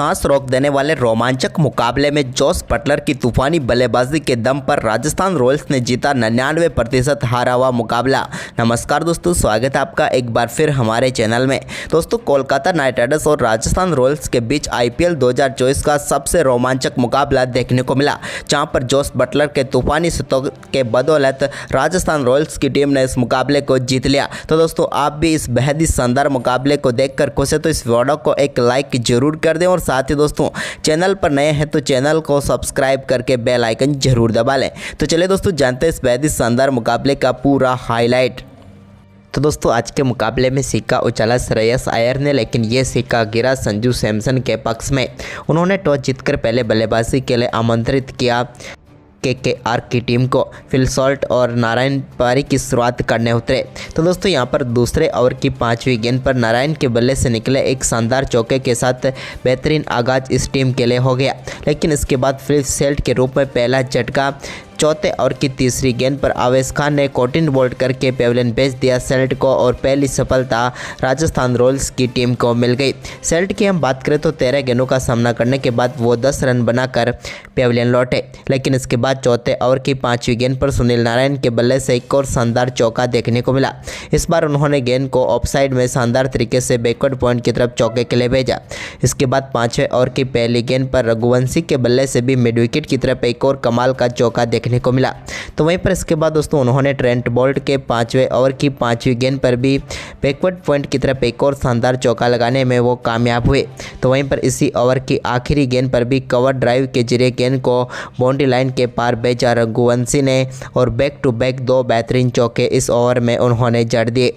सांस रोक देने वाले रोमांचक मुकाबले में जोस बटलर की तूफानी बल्लेबाजी के दम पर राजस्थान रॉयल्स ने जीता 99% हारा हुआ मुकाबला। नमस्कार दोस्तों, स्वागत है आपका एक बार फिर हमारे चैनल में। दोस्तों, कोलकाता नाइट राइडर्स और राजस्थान रॉयल्स के बीच IPL 2024 का सबसे रोमांचक मुकाबला देखने को मिला, जहां पर जोस बटलर के तूफानी शतक के बदौलत राजस्थान रॉयल्स की टीम ने इस मुकाबले को जीत लिया। तो दोस्तों, आप भी इस बेहद ही शानदार मुकाबले को देखकर खुश है तो इस वीडियो को एक लाइक जरूर कर दें और साथ ही दोस्तों चैनल पर नए हैं तो चैनल को सब्सक्राइब करके बेल आइकन जरूर दबा लें। तो चलिए दोस्तों, जानते हैं इस बेहद ही शानदार मुकाबले का पूरा हाईलाइट। तो दोस्तों, आज के मुकाबले में सिक्का उछाला श्रेयस अय्यर ने, लेकिन ये सिक्का गिरा संजू सैमसन के पक्ष में। उन्होंने टॉस जीतकर पहले बल्लेबाजी के लिए आमंत्रित किया KKR की टीम को। फिल सॉल्ट और नारायण पारी की शुरुआत करने उतरे। तो दोस्तों, यहाँ पर दूसरे ओवर की 5वीं गेंद पर नारायण के बल्ले से निकले एक शानदार चौके के साथ बेहतरीन आगाज इस टीम के लिए हो गया, लेकिन इसके बाद फिल सॉल्ट के रूप में पहला झटका चौथे ओवर की 3री गेंद पर आवेश खान ने कॉटिन बोल्ड करके पेविलियन भेज दिया सेल्ट को और पहली सफलता राजस्थान रॉयल्स की टीम को मिल गई। सेल्ट की हम बात करें तो 13 गेंदों का सामना करने के बाद वो 10 रन बनाकर पेविलियन लौटे, लेकिन इसके बाद चौथे ओवर की 5वीं गेंद पर सुनील नारायण के बल्ले से एक और शानदार चौका देखने को मिला। इस बार उन्होंने गेंद को ऑफसाइड में शानदार तरीके से बैकवर्ड पॉइंट की तरफ चौके के लिए भेजा। इसके बाद 5वें ओवर की पहली गेंद पर रघुवंशी के बल्ले से भी मिड विकेट की तरफ एक और कमाल का चौका देखने को मिला। तो वहीं पर इसके बाद दोस्तों उन्होंने ट्रेंट बोल्ट के 5वें ओवर की 5वीं गेंद पर भी बैकवर्ड पॉइंट की तरफ एक और शानदार चौका लगाने में वो कामयाब हुए। तो वहीं पर इसी ओवर की आखिरी गेंद पर भी कवर ड्राइव के जरिए गेंद को बाउंड्री लाइन के पार भेजा रघुवंशी ने और बैक टू बैक 2 बेहतरीन चौके इस ओवर में उन्होंने जड़ दिए।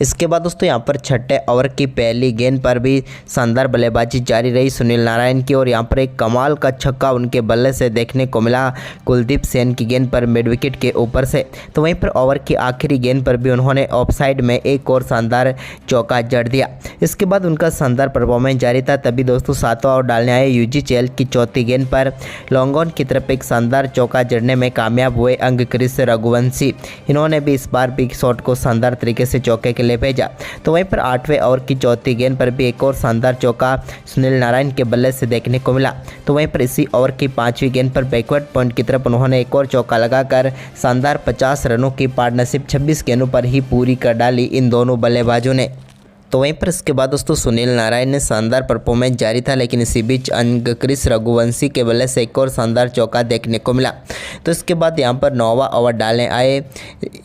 इसके बाद दोस्तों यहाँ पर छठे ओवर की पहली गेंद पर भी शानदार बल्लेबाजी जारी रही सुनील नारायण की और यहाँ पर एक कमाल का छक्का उनके बल्ले से देखने को मिला कुलदीप सेन की गेंद पर मिड विकेट के ऊपर से। तो वहीं पर ओवर की आखिरी गेंद पर भी उन्होंने ऑफसाइड में एक और शानदार चौका जड़ दिया। इसके बाद उनका शानदार परफॉर्मेंस जारी था, तभी दोस्तों 7वां ओवर डालने आए UG की चौथी गेंद पर लॉन्ग ऑन की तरफ एक शानदार चौका जड़ने में कामयाब हुए अंग क्रिस रघुवंशी। इन्होंने भी इस बार बिग शॉट को शानदार तरीके से चौके के लिए भेजा। तो वहीं पर 8वें ओवर की चौथी गेंद पर भी एक और शानदार चौका सुनील नारायण के बल्ले से देखने को मिला। तो वहीं पर इसी ओवर की 5वीं गेंद पर बैकवर्ड पॉइंट की तरफ उन्होंने एक और चौका लगाकर शानदार 50 रनों की पार्टनरशिप 26 गेंदों पर ही पूरी कर डाली इन दोनों बल्लेबाजों ने। तो वहीं पर इसके बाद दोस्तों सुनील नारायण ने शानदार परफॉर्मेंस जारी था, लेकिन इसी बीच अंग क्रिस रघुवंशी के बल्ले से एक और शानदार चौका देखने को मिला। तो इसके बाद यहाँ पर 9वां ओवर डालने आए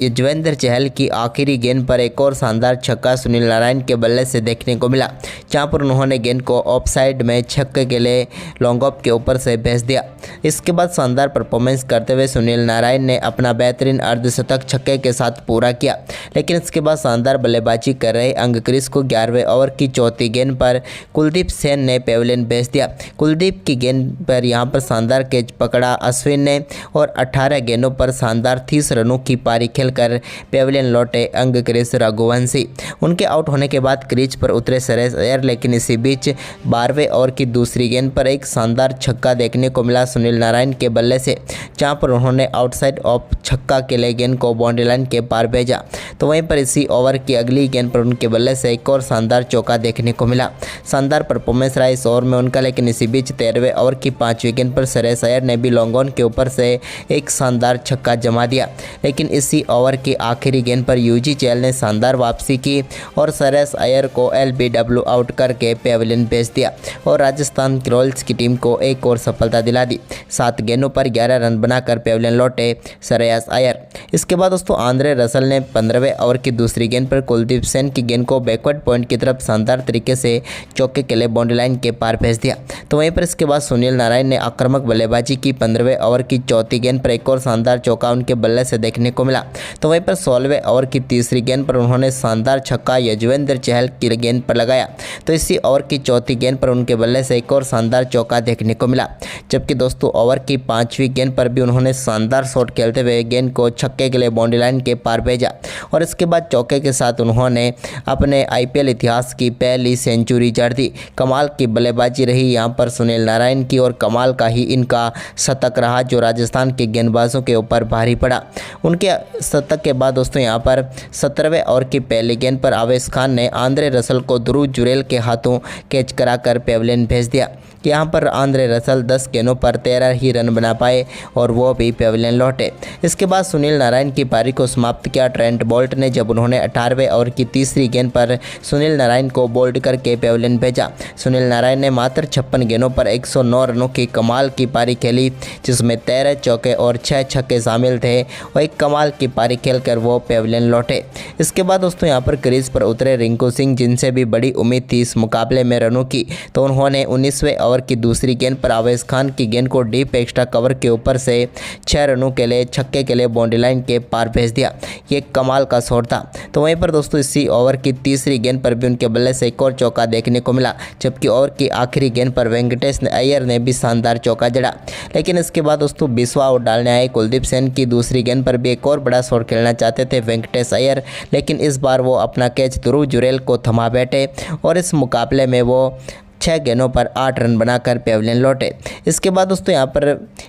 युजवेंद्र चहल की आखिरी गेंद पर एक और शानदार छक्का सुनील नारायण के बल्ले से देखने को मिला, जहाँ पर उन्होंने गेंद को ऑफ साइड में छक्के के लिए लॉन्ग ऑफ के ऊपर से भेज दिया। इसके बाद शानदार परफॉर्मेंस करते हुए सुनील नारायण ने अपना बेहतरीन अर्धशतक छक्के के साथ पूरा किया, लेकिन इसके बाद शानदार बल्लेबाजी कर रहे अंग क्रिस 11वें ओवर की चौथी गेंद पर कुलदीप सेन ने पेविलियन भेज दिया। कुलदीप की गेंद पर यहां पर शानदार कैच पकड़ा अश्विन ने और 18 गेंदों पर शानदार 30 रनों की पारी खेलकर पेविलियन लौटे अंग क्रिस रघुवंशी। उनके आउट होने के बाद क्रीज पर उतरे श्रेयस अय्यर, लेकिन इसी बीच 12वें ओवर की दूसरी गेंद पर एक शानदार छक्का देखने को मिला सुनील नारायण के बल्ले से, जहां पर उन्होंने आउटसाइड ऑफ छक्का के लिए गेंद को बाउंड्री लाइन के पार भेजा। तो वहीं पर इसी ओवर की अगली गेंद पर उनके बल्ले से एक और शानदार चौका देखने को मिला। शानदार परफॉर्मेंस रहा इस ओवर में उनका, लेकिन इसी बीच 13वें ओवर की 5वीं गेंद पर श्रेयस अय्यर ने भी लॉन्ग ऑन के ऊपर से एक शानदार छक्का जमा दिया, लेकिन इसी ओवर की आखिरी गेंद पर UG ने शानदार वापसी की और श्रेयस अय्यर को LBW आउट करके पेविलियन भेज दिया और राजस्थान रॉयल्स की टीम को एक और सफलता दिला दी। 7 गेंदों पर 11 रन बनाकर पेविलियन लौटे श्रेयस अय्यर। इसके बाद दोस्तों आंद्रे रसल ने 15वें ओवर की दूसरी गेंद पर कुलदीप सेन की गेंद को बैकवर्ड पॉइंट की तरफ शानदार तरीके से चौके के लिए बाउंड्री लाइन के पार भेज दिया। तो वहीं पर इसके बाद सुनील नारायण ने आक्रामक बल्लेबाजी की। 15वें ओवर की चौथी गेंद पर एक और शानदार चौका उनके बल्ले से देखने को मिला। तो वहीं पर 16वें ओवर की तीसरी गेंद पर उन्होंने शानदार छक्का युजवेंद्र चहल की गेंद पर लगाया। तो इसी ओवर की चौथी गेंद पर उनके बल्ले से एक और शानदार चौका देखने को मिला, जबकि दोस्तों ओवर की 5वीं गेंद पर भी उन्होंने शानदार शॉट खेलते हुए गेंद को छक्के के लिए बाउंड्री लाइन के पार भेजा और इसके बाद चौके के साथ उन्होंने अपने आईपीएल इतिहास की पहली सेंचुरी जड़ दी। कमाल की बल्लेबाजी रही यहाँ पर सुनील नारायण की और कमाल का ही इनका शतक रहा जो राजस्थान के गेंदबाजों के ऊपर भारी पड़ा। उनके शतक के बाद दोस्तों यहाँ पर 17वें ओवर की पहली गेंद पर आवेश खान ने आंद्रे रसल को ध्रुव जुरेल के हाथों कैच कराकर पेविलियन भेज दिया। यहाँ पर आंद्रे रसल 10 गेंदों पर 13 ही रन बना पाए और वो भी पेविलियन लौटे। इसके बाद सुनील नारायण की पारी को समाप्त किया ट्रेंट बोल्ट ने जब उन्होंने 18वें ओवर की तीसरी गेंद पर सुनील नारायण को बोल्ड करके पेविलियन भेजा। सुनील नारायण ने मात्र 56 गेंदों पर 109 रनों की कमाल की पारी खेली जिसमें 13 चौके और 6 छक्के शामिल थे और एक कमाल की पारी खेलकर वो पेविलियन लौटे। इसके बाद दोस्तों यहाँ पर क्रीज पर उतरे रिंकू सिंह जिनसे भी बड़ी उम्मीद थी इस मुकाबले में रनों की, तो उन्होंने 19वें ओवर की दूसरी गेंद पर आवेश खान की गेंद को डीप एक्स्ट्रा कवर के ऊपर से 6 रनों के लिए छक्के के लिए बाउंड्री लाइन के पार भेज दिया। ये कमाल का शॉट था। तो वहीं पर दोस्तों इसी ओवर की तीसरी गेंद पर भी उनके बल्ले से एक और चौका देखने को मिला, जबकि ओवर की आखिरी गेंद पर वेंकटेश अय्यर ने भी शानदार चौका जड़ा। लेकिन इसके बाद दोस्तों 20वां ओवर डालने आए कुलदीप सेन की दूसरी गेंद पर भी एक और बड़ा शॉट खेलना चाहते थे वेंकटेश अय्यर, लेकिन इस बार वो अपना कैच ध्रुव जुरेल को थमा बैठे और इस मुकाबले में वो 6 गेंदों पर 8 रन बनाकर पेविलियन लौटे। इसके बाद दोस्तों यहाँ पर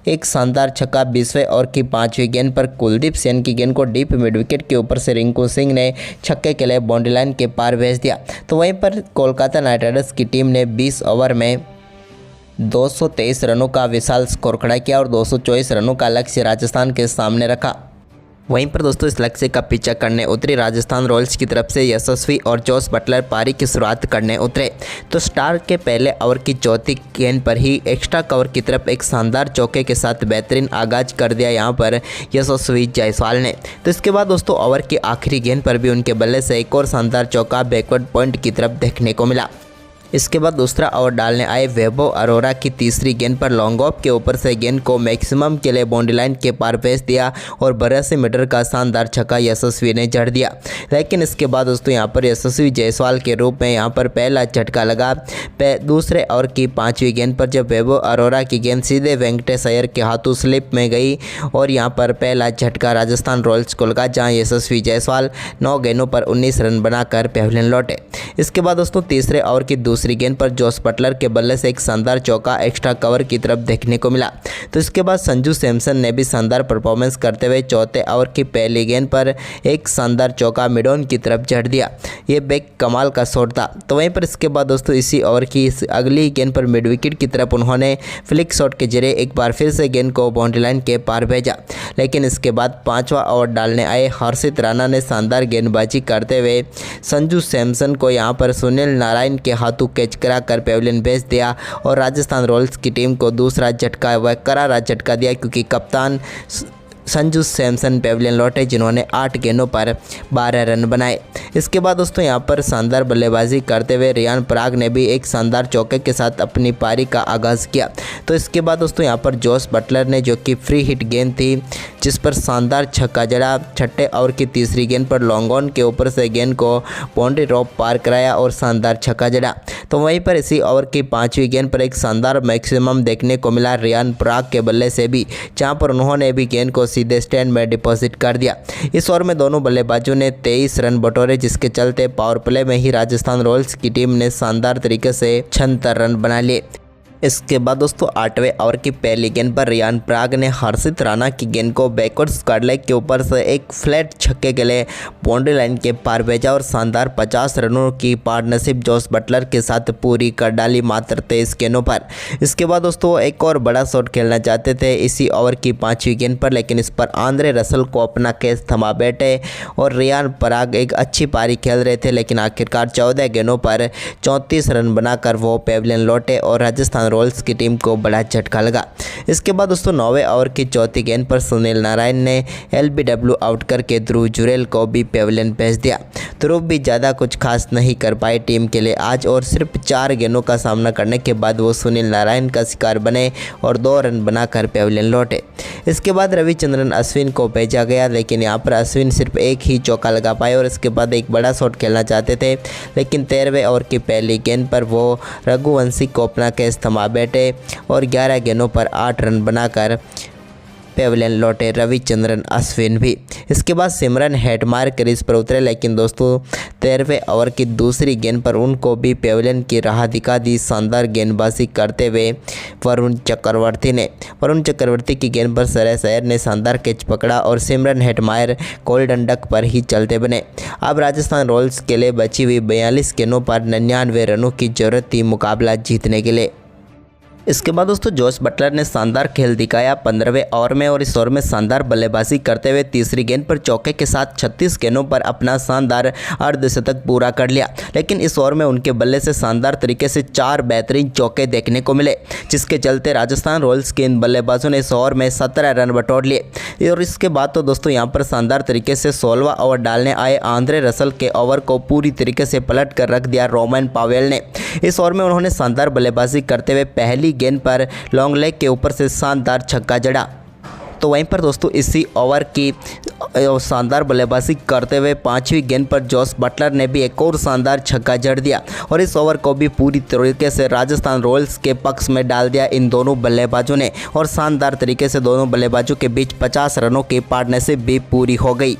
एक शानदार छक्का 20वें ओवर की 5वीं गेंद पर कुलदीप सेन की गेंद को डीप मिड विकेट के ऊपर से रिंकू सिंह ने छक्के के लिए बाउंड्री लाइन के पार भेज दिया। तो वहीं पर कोलकाता नाइट राइडर्स की टीम ने 20 ओवर में 223 रनों का विशाल स्कोर खड़ा किया और 224 रनों का लक्ष्य राजस्थान के सामने रखा। वहीं पर दोस्तों इस लक्ष्य का पीछा करने उतरी राजस्थान रॉयल्स की तरफ से यशस्वी और जोस बटलर पारी की शुरुआत करने उतरे। तो स्टार के पहले ओवर की चौथी गेंद पर ही एक्स्ट्रा कवर की तरफ एक शानदार चौके के साथ बेहतरीन आगाज कर दिया यहाँ पर यशस्वी जायसवाल ने। तो इसके बाद दोस्तों ओवर की आखिरी गेंद पर भी उनके बल्ले से एक और शानदार चौका बैकवर्ड पॉइंट की तरफ देखने को मिला। इसके बाद दूसरा ओवर डालने आए वैभव अरोरा की तीसरी गेंद पर लॉन्ग ऑफ के ऊपर से गेंद को मैक्सिमम के लिए बाउंड्री लाइन के पार भेज दिया और 82 मीटर का शानदार छक्का यशस्वी ने जड़ दिया। लेकिन इसके बाद दोस्तों यहाँ पर यशस्वी जायसवाल के रूप में यहाँ पर पहला झटका लगा दूसरे ओवर की 5वीं गेंद पर जब वैभव अरोरा की गेंद सीधे वेंकटेश अय्यर के हाथों स्लिप में गई और यहाँ पर पहला झटका राजस्थान रॉयल्स को लगा, जहाँ यशस्वी जायसवाल 9 गेंदों पर 19 रन बनाकर पेविलियन लौटे। इसके बाद दोस्तों तीसरे ओवर की दूसरी गेंद पर जोस बटलर के बल्ले से एक शानदार चौका एक्स्ट्रा कवर की तरफ देखने को मिला। तो इसके बाद संजू सैमसन ने भी शानदार परफॉर्मेंस करते हुए चौथे ओवर की पहली गेंद पर एक शानदार चौका मिड ऑन की तरफ जड़ दिया। ये बेक कमाल का शॉट था। तो वहीं पर इसके बाद दोस्तों इसी ओवर की अगली गेंद पर मिड विकेट की तरफ उन्होंने फ्लिक शॉट के जरिए एक बार फिर से गेंद को बाउंड्री लाइन के पार भेजा। लेकिन इसके बाद 5वां ओवर डालने आए हर्षित राणा ने शानदार गेंदबाजी करते हुए संजू सैमसन को यहाँ पर सुनील नारायण के हाथों कैच कराकर पेविलियन भेज दिया और राजस्थान रॉयल्स की टीम को दूसरा झटका व करारा झटका दिया, क्योंकि कप्तान संजू सैमसन पेविलियन लौटे जिन्होंने 8 गेंदों पर 12 रन बनाए। इसके बाद दोस्तों यहाँ पर शानदार बल्लेबाजी करते हुए रियान पराग ने भी एक शानदार चौके के साथ अपनी पारी का आगाज़ किया। तो इसके बाद दोस्तों यहाँ पर जोस बटलर ने जो कि फ्री हिट गेंद थी जिस पर शानदार छक्का जड़ा, छठे ओवर की तीसरी गेंद पर लॉन्ग ऑन के ऊपर से गेंद को बाउंड्री ड्रॉप पार कराया और शानदार छक्का जड़ा। तो वहीं पर इसी ओवर की 5वीं गेंद पर एक शानदार मैक्सिमम देखने को मिला रियान पराग के बल्ले से भी, जहां पर उन्होंने भी गेंद को सीधे स्टैंड में डिपॉजिट कर दिया। इस ओवर में दोनों बल्लेबाजों ने 23 रन बटोरे, जिसके चलते पावर प्ले में ही राजस्थान रॉयल्स की टीम ने शानदार तरीके से 76 रन बना लिए। इसके बाद दोस्तों 8वें ओवर की पहली गेंद पर रियान पराग ने हर्षित राणा की गेंद को बैकवर्ड स्क्वायर लेग के ऊपर से एक फ्लैट छक्के के लिए बाउंड्री लाइन के पार भेजा और शानदार 50 रनों की पार्टनरशिप जोस बटलर के साथ पूरी कर डाली मात्र 23 गेंदों पर। इसके बाद दोस्तों एक और बड़ा शॉट खेलना चाहते थे इसी ओवर की 5वीं गेंद पर, लेकिन इस पर आंद्रे रसल को अपना कैच थमा बैठे और रियान पराग एक अच्छी पारी खेल रहे थे, लेकिन आखिरकार 14 गेंदों पर 34 रन बनाकर वो पेविलियन लौटे और राजस्थान रॉयल्स की टीम को बड़ा झटका लगा। इसके बाद दोस्तों 9वें ओवर की चौथी गेंद पर सुनील नारायण ने एलबीडब्ल्यू आउट करके ध्रुव जुरेल को भी पेविलियन भेज दिया। ध्रुव भी ज़्यादा कुछ खास नहीं कर पाए टीम के लिए आज और सिर्फ 4 गेंदों का सामना करने के बाद वो सुनील नारायण का शिकार बने और 2 रन बनाकर पेविलियन लौटे। इसके बाद रविचंद्रन अश्विन को भेजा गया, लेकिन यहाँ पर अश्विन सिर्फ एक ही चौका लगा पाए और इसके बाद एक बड़ा शॉट खेलना चाहते थे, लेकिन 13वें ओवर की पहली गेंद पर वो रघुवंशी को अपना कैच थमा बैठे और 11 गेंदों पर 8 रन बनाकर पेविलियन लौटे रविचंद्रन अश्विन भी। इसके बाद सिमरन हेटमायर क्रीज पर उतरे, लेकिन दोस्तों 13वें ओवर की दूसरी गेंद पर उनको भी पेविलियन की राह दिखा दी शानदार गेंदबाजी करते हुए वरुण चक्रवर्ती की गेंद पर श्रेयस अय्यर ने शानदार कैच पकड़ा और सिमरन हेटमायर गोल्डन डक पर ही चलते बने। अब राजस्थान रॉयल्स के लिए बची हुई 42 गेंदों पर 99 रनों की जरूरत थी मुकाबला जीतने के लिए। इसके बाद दोस्तों जोश बटलर ने शानदार खेल दिखाया 15वें ओवर में और इस ओवर में शानदार बल्लेबाजी करते हुए तीसरी गेंद पर चौके के साथ 36 गेंदों पर अपना शानदार अर्धशतक पूरा कर लिया। लेकिन इस ओवर में उनके बल्ले से शानदार तरीके से 4 बेहतरीन चौके देखने को मिले, जिसके चलते राजस्थान रॉयल्स के इन बल्लेबाजों ने इस ओवर में 17 रन बटोर लिए। और इसके बाद तो दोस्तों यहाँ पर शानदार तरीके से 16वां ओवर डालने आए आंद्रे रसल के ओवर को पूरी तरीके से पलट कर रख दिया रोमन पावेल ने। इस ओवर में उन्होंने शानदार बल्लेबाजी करते हुए पहली गेंद पर लॉन्ग लेग के ऊपर से शानदार छक्का जड़ा। तो वहीं पर दोस्तों इसी ओवर की शानदार बल्लेबाजी करते हुए 5वीं गेंद पर जोश बटलर ने भी एक और शानदार छक्का जड़ दिया और इस ओवर को भी पूरी तरीके से राजस्थान रॉयल्स के पक्ष में डाल दिया इन दोनों बल्लेबाजों ने और शानदार तरीके से दोनों बल्लेबाजों के बीच 50 रनों की पार्टनरशिप भी पूरी हो गई।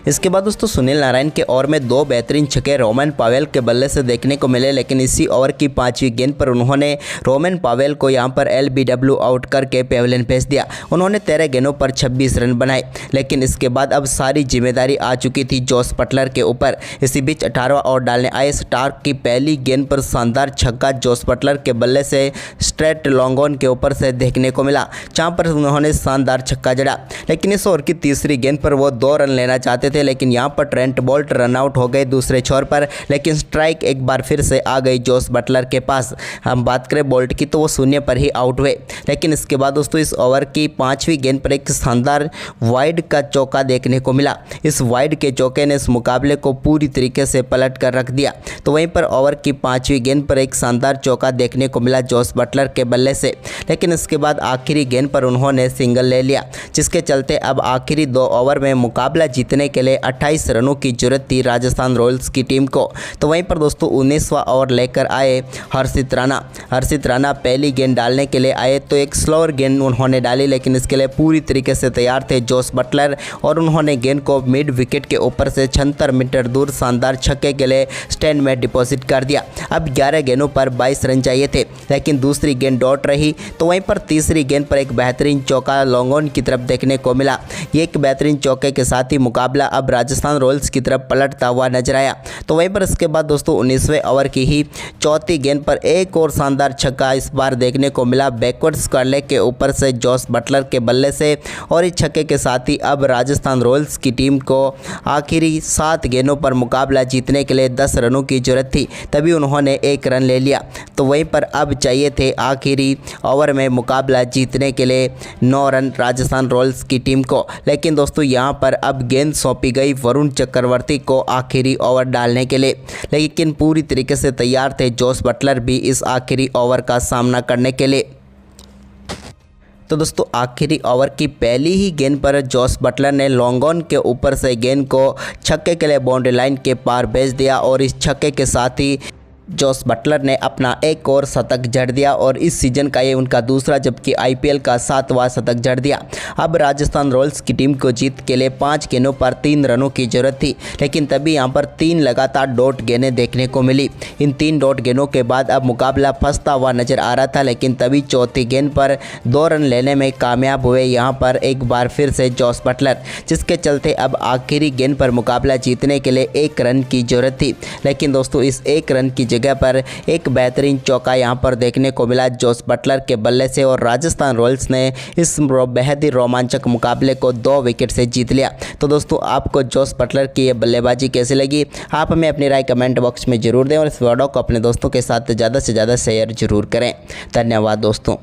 इसके बाद दोस्तों सुनील नारायण के ओवर में 2 बेहतरीन छक्के रोमन पावेल के बल्ले से देखने को मिले, लेकिन इसी ओवर की 5वीं गेंद पर उन्होंने रोमन पावेल को यहां पर LBW आउट करके पेविलियन भेज दिया। उन्होंने 13 गेंदों पर 26 रन बनाए, लेकिन इसके बाद अब सारी जिम्मेदारी आ चुकी थी जोश बटलर के ऊपर। इसी बीच 18वां ओवर डालने आए स्टार्क की पहली गेंद पर शानदार छक्का जोश बटलर के बल्ले से स्ट्रेट लॉन्ग ऑन के ऊपर से देखने को मिला, जहाँ पर उन्होंने शानदार छक्का जड़ा। लेकिन इस ओवर की तीसरी गेंद पर वो 2 रन लेना चाहते थे, लेकिन यहां पर ट्रेंट बोल्ट रन आउट हो गए दूसरे छोर पर, लेकिन स्ट्राइक एक बार फिर से आ गई जोश बटलर के पास। हम बात करें बोल्ट की तो वो 0 पर ही आउट हुए। लेकिन इसके बाद दोस्तों इस ओवर की 5वीं गेंद पर एक शानदार वाइड का चौका देखने को मिला। इस वाइड के चौके ने इस मुकाबले को पूरी तरीके से पलट कर रख दिया। तो वहीं पर ओवर की 5वीं गेंद पर एक शानदार चौका देखने को मिला जोश बटलर के बल्ले से, लेकिन इसके बाद आखिरी गेंद पर उन्होंने सिंगल ले लिया, जिसके चलते अब आखिरी 2 ओवर में मुकाबला जीतने के लिए 28 रनों की जरूरत थी राजस्थान रॉयल्स की टीम को। तो वहीं पर दोस्तों 19वां ओवर लेकर आए हर्षित राणा पहली गेंद डालने के लिए आए तो एक स्लोअर गेंद उन्होंने डाली, लेकिन इसके लिए पूरी तरीके से तैयार थे जोश बटलर और उन्होंने गेंद को मिड विकेट के ऊपर से 76 मीटर दूर शानदार छक्के के लिए स्टैंड में डिपॉजिट कर दिया। अब 11 गेंदों पर 22 रन चाहिए थे, लेकिन दूसरी गेंद डॉट रही। तो वहीं पर तीसरी गेंद पर एक बेहतरीन चौका लॉन्ग ऑन की तरफ देखने को मिला। ये एक बेहतरीन चौके के साथ ही मुकाबला अब राजस्थान रॉयल्स की तरफ पलटता हुआ नजर आया। तो वहीं पर इसके बाद दोस्तों 19वें ओवर की ही 4थी गेंद पर एक और शानदार छक्का इस बार देखने को मिला बैकवर्ड स्क्वायर लेग के ऊपर से जोश बटलर के बल्ले से, और इस छक्के के साथ ही अब राजस्थान रॉयल्स की टीम को आखिरी 7 गेंदों पर मुकाबला जीतने के लिए 10 रनों की जरूरत थी, तभी उन्होंने 1 रन ले लिया। तो वहीं पर अब चाहिए थे आखिरी ओवर में मुकाबला जीतने के लिए 9 रन राजस्थान रॉयल्स की टीम को, लेकिन दोस्तों यहाँ पर अब गेंद सौंपी गई वरुण चक्रवर्ती को आखिरी ओवर डालने के लिए, लेकिन पूरी तरीके से तैयार थे जोश बटलर भी इस आखिरी ओवर का सामना करने के लिए। तो दोस्तों आखिरी ओवर की पहली ही गेंद पर जोश बटलर ने लॉन्ग ऑन के ऊपर से गेंद को छक्के के लिए बाउंड्री लाइन के पार भेज दिया और इस छक्के के साथ ही जोश बटलर ने अपना एक और शतक जड़ दिया और इस सीज़न का ये उनका दूसरा जबकि IPL का 7वां शतक जड़ दिया। अब राजस्थान रॉयल्स की टीम को जीत के लिए 5 गेंदों पर 3 रनों की जरूरत थी, लेकिन तभी यहां पर 3 लगातार डॉट गेंदें देखने को मिली। इन 3 डॉट गेंदों के बाद अब मुकाबला फंसता हुआ नजर आ रहा था, लेकिन तभी चौथी गेंद पर 2 रन लेने में कामयाब हुए यहाँ पर एक बार फिर से जोश बटलर, जिसके चलते अब आखिरी गेंद पर मुकाबला जीतने के लिए 1 रन की जरूरत थी। लेकिन दोस्तों इस 1 रन की जगह पर एक बेहतरीन चौका यहां पर देखने को मिला जोश बटलर के बल्ले से और राजस्थान रॉयल्स ने इस बेहद ही रोमांचक मुकाबले को 2 विकेट से जीत लिया। तो दोस्तों आपको जोश बटलर की ये बल्लेबाजी कैसी लगी, आप हमें अपनी राय कमेंट बॉक्स में जरूर दें और इस वीडियो को अपने दोस्तों के साथ ज़्यादा से ज़्यादा शेयर जरूर करें। धन्यवाद दोस्तों।